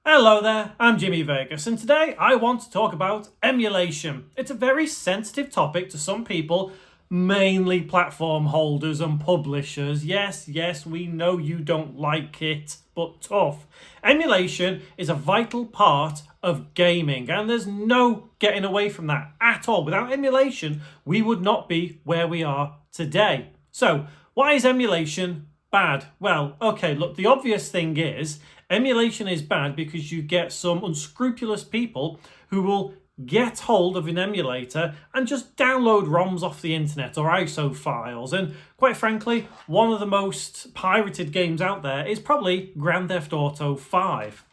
Hello there, I'm Jimmy Vegas, and today I want to talk about emulation. It's a very sensitive topic to some people, mainly platform holders and publishers. Yes, we know you don't like it, but tough. Emulation is a vital part of gaming, and there's no getting away from that at all. Without emulation, we would not be where we are today. So, why is emulation bad? Well, okay, look, the obvious thing is emulation is bad because you get some unscrupulous people who will get hold of an emulator and just download ROMs off the internet or ISO files. And quite frankly, one of the most pirated games out there is probably Grand Theft Auto 5.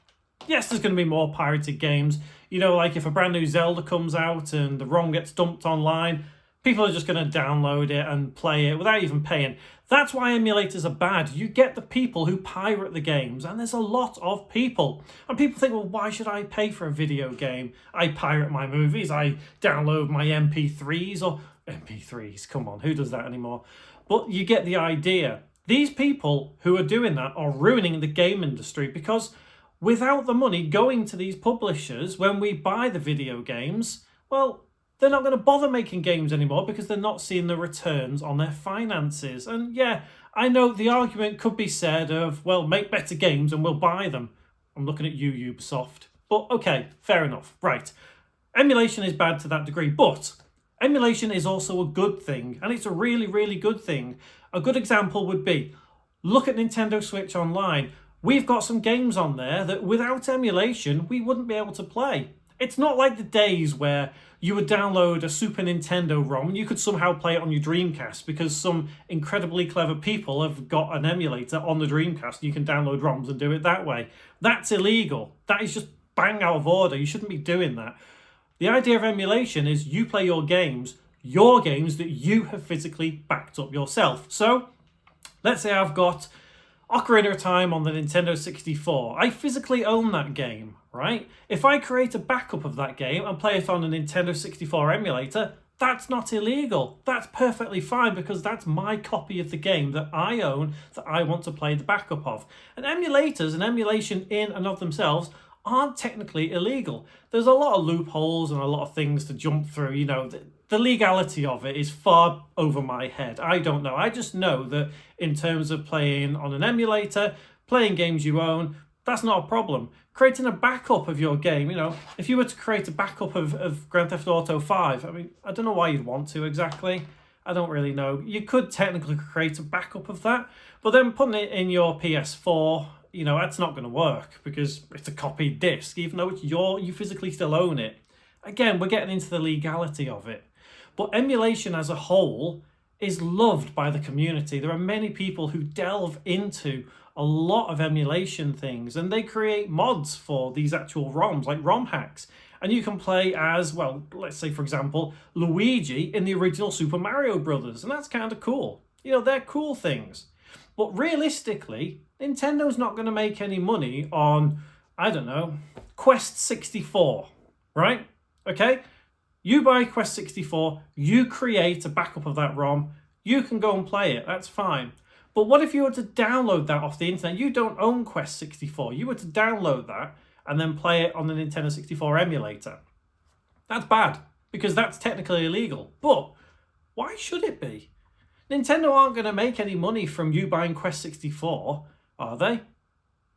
Yes, there's going to be more pirated games. Like if a brand new Zelda comes out and the ROM gets dumped online, people are just going to download it and play it without even paying. That's why emulators are bad. You get the people who pirate the games, and there's a lot of people. And people think, well, why should I pay for a video game? I pirate my movies, I download my MP3s, or MP3s, come on, who does that anymore? But you get the idea. These people who are doing that are ruining the game industry because without the money going to these publishers when we buy the video games, well, they're not going to bother making games anymore because they're not seeing the returns on their finances. And yeah, I know the argument could be said of, well, make better games and we'll buy them. I'm looking at you, Ubisoft. But okay, fair enough. Right. Emulation is bad to that degree, but emulation is also a good thing, and it's a really, really good thing. A good example would be, look at Nintendo Switch Online. We've got some games on there that without emulation, we wouldn't be able to play. It's not like the days where you would download a Super Nintendo ROM and you could somehow play it on your Dreamcast because some incredibly clever people have got an emulator on the Dreamcast. You can download ROMs and do it that way. That's illegal. That is just bang out of order. You shouldn't be doing that. The idea of emulation is you play your games that you have physically backed up yourself. So, let's say I've got Ocarina of Time on the Nintendo 64. I physically own that game, right? If I create a backup of that game and play it on a Nintendo 64 emulator, that's not illegal. That's perfectly fine because that's my copy of the game that I own, that I want to play the backup of. And emulators and emulation in and of themselves aren't technically illegal. There's a lot of loopholes and a lot of things to jump through. The legality of it is far over my head. I don't know. I just know that in terms of playing on an emulator, playing games you own, that's not a problem. Creating a backup of your game, if you were to create a backup of Grand Theft Auto 5, I don't know why you'd want to exactly. I don't really know. You could technically create a backup of that, but then putting it in your PS4, that's not going to work because it's a copied disc, even though it's you physically still own it. Again, we're getting into the legality of it. But emulation as a whole is loved by the community. There are many people who delve into a lot of emulation things and they create mods for these actual ROMs, like ROM hacks. And you can play as, well, let's say, for example, Luigi in the original Super Mario Brothers. And that's kind of cool. They're cool things. But realistically, Nintendo's not going to make any money on, I don't know, Quest 64, right? Okay? You buy Quest 64, you create a backup of that ROM, you can go and play it, that's fine. But what if you were to download that off the internet? You don't own Quest 64. You were to download that and then play it on the Nintendo 64 emulator. That's bad, because that's technically illegal. But why should it be? Nintendo aren't going to make any money from you buying Quest 64, are they?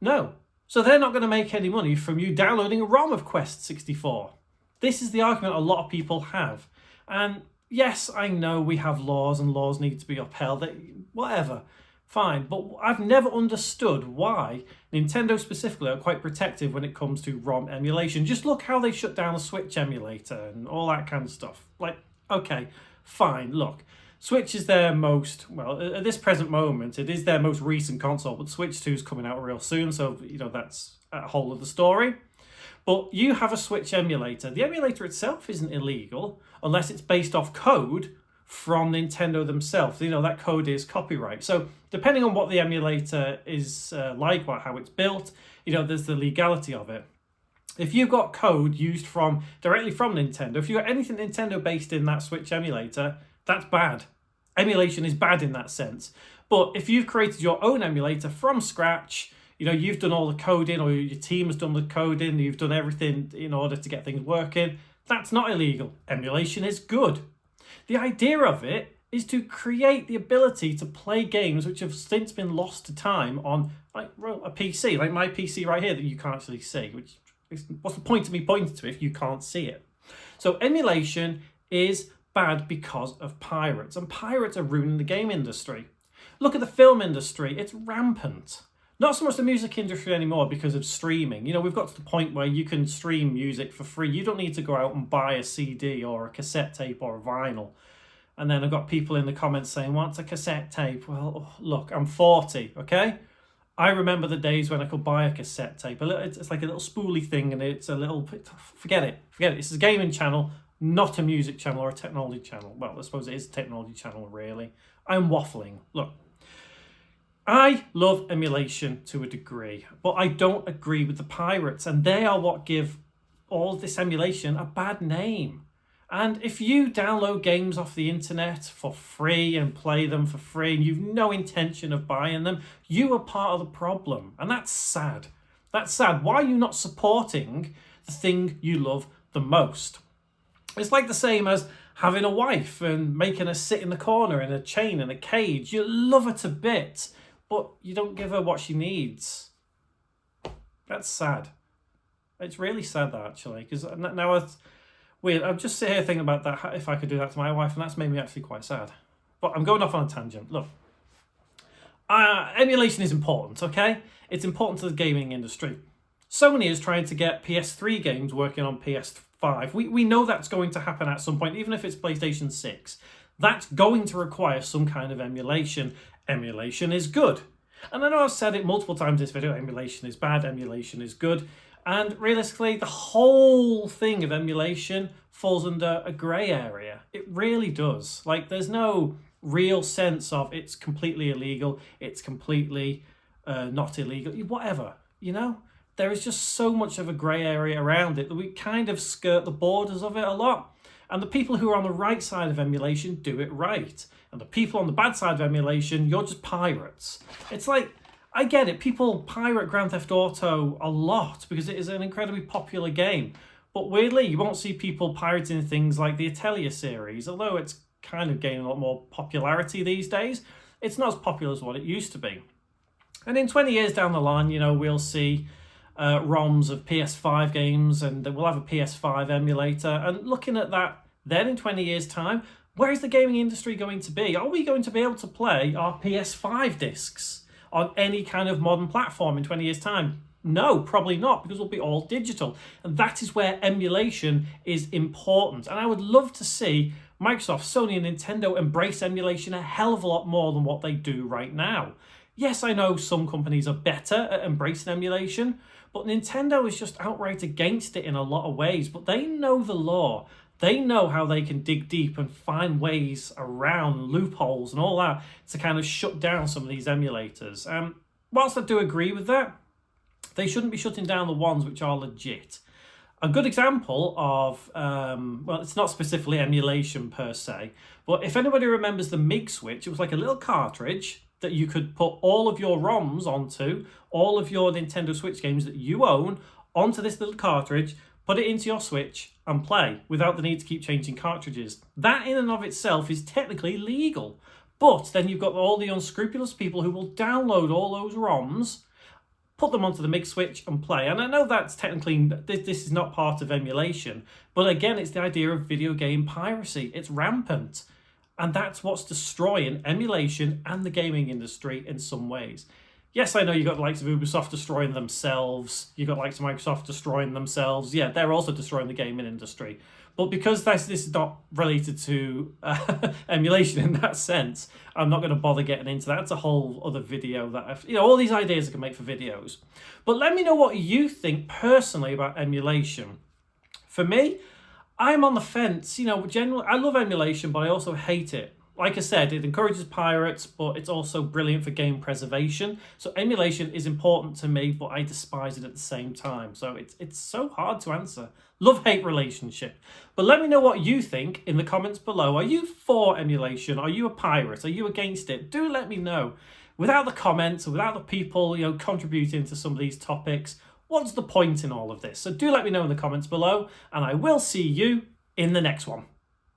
No. So they're not going to make any money from you downloading a ROM of Quest 64. This is the argument a lot of people have. And yes, I know we have laws and laws need to be upheld. Whatever. Fine. But I've never understood why Nintendo specifically are quite protective when it comes to ROM emulation. Just look how they shut down the Switch emulator and all that kind of stuff. Okay, fine. Look, Switch is their most, well, at this present moment, it is their most recent console, but Switch 2 is coming out real soon. So, that's a whole other story. But you have a Switch emulator. The emulator itself isn't illegal unless it's based off code from Nintendo themselves. That code is copyright. So depending on what the emulator is like, or how it's built, there's the legality of it. If you've got code used directly from Nintendo, if you've got anything Nintendo based in that Switch emulator, that's bad. Emulation is bad in that sense. But if you've created your own emulator from scratch, You know, you've done all the coding, or your team has done the coding, you've done everything in order to get things working. That's not illegal. Emulation is good. The idea of it is to create the ability to play games which have since been lost to time on like a PC, like my PC right here that you can't actually see. Which what's the point of me pointing to it if you can't see it? So emulation is bad because of pirates, and pirates are ruining the game industry. Look at the film industry, it's rampant. Not so much the music industry anymore because of streaming. You know, we've got to the point where you can stream music for free. You don't need to go out and buy a CD or a cassette tape or a vinyl. And then I've got people in the comments saying, what's a cassette tape? Well, look, I'm 40, okay? I remember the days when I could buy a cassette tape. It's like a little spoolie thing, and it's a little... Forget it. This is a gaming channel, not a music channel or a technology channel. Well, I suppose it is a technology channel, really. I'm waffling. Look, I love emulation to a degree, but I don't agree with the pirates, and they are what give all this emulation a bad name. And if you download games off the internet for free and play them for free, and you've no intention of buying them, you are part of the problem. And that's sad. That's sad. Why are you not supporting the thing you love the most? It's like the same as having a wife and making her sit in the corner in a chain in a cage. You love her to bits, but you don't give her what she needs. That's sad. It's really sad, that, actually, because now I'm just sitting here thinking about that, if I could do that to my wife, and that's made me actually quite sad. But I'm going off on a tangent. Look, emulation is important, okay? It's important to the gaming industry. Sony is trying to get PS3 games working on PS5. We know that's going to happen at some point, even if it's PlayStation 6. That's going to require some kind of emulation. Emulation is good. And I know I've said it multiple times in this video, emulation is bad, emulation is good. And realistically, the whole thing of emulation falls under a grey area. It really does. Like, there's no real sense of it's completely illegal, it's completely not illegal, whatever, you know? There is just so much of a grey area around it that we kind of skirt the borders of it a lot. And the people who are on the right side of emulation do it right. And the people on the bad side of emulation, you're just pirates. It's like, I get it, people pirate Grand Theft Auto a lot because it is an incredibly popular game. But weirdly, you won't see people pirating things like the Atelier series, although it's kind of gaining a lot more popularity these days. It's not as popular as what it used to be. And in 20 years down the line, you know, we'll see ROMs of PS5 games, and we'll have a PS5 emulator. And looking at that then in 20 years' time, where is the gaming industry going to be? Are we going to be able to play our PS5 discs on any kind of modern platform in 20 years' time? No, probably not, because we'll be all digital. And that is where emulation is important. And I would love to see Microsoft, Sony, and Nintendo embrace emulation a hell of a lot more than what they do right now. Yes, I know some companies are better at embracing emulation, but Nintendo is just outright against it in a lot of ways. But they know the law. They know how they can dig deep and find ways around loopholes and all that to kind of shut down some of these emulators. Whilst I do agree with that, they shouldn't be shutting down the ones which are legit. A good example of, well, it's not specifically emulation per se, but if anybody remembers the MIG switch, it was like a little cartridge that you could put all of your ROMs onto, all of your Nintendo Switch games that you own, onto this little cartridge, put it into your Switch and play without the need to keep changing cartridges. That in and of itself is technically legal. But then you've got all the unscrupulous people who will download all those ROMs, put them onto the MIG switch and play. And I know that's technically, this is not part of emulation, but again, it's the idea of video game piracy. It's rampant. And that's what's destroying emulation and the gaming industry in some ways. Yes, I know you've got the likes of Ubisoft destroying themselves. You've got the likes of Microsoft destroying themselves. Yeah, they're also destroying the gaming industry. But because this is not related to emulation in that sense, I'm not going to bother getting into that. It's a whole other video that all these ideas I can make for videos. But let me know what you think personally about emulation. For me, I'm on the fence. Generally, I love emulation, but I also hate it. Like I said, it encourages pirates, but it's also brilliant for game preservation. So emulation is important to me, but I despise it at the same time. So it's so hard to answer. Love-hate relationship. But let me know what you think in the comments below. Are you for emulation? Are you a pirate? Are you against it? Do let me know. without the comments, without the people, contributing to some of these topics, what's the point in all of this? So do let me know in the comments below, and I will see you in the next one.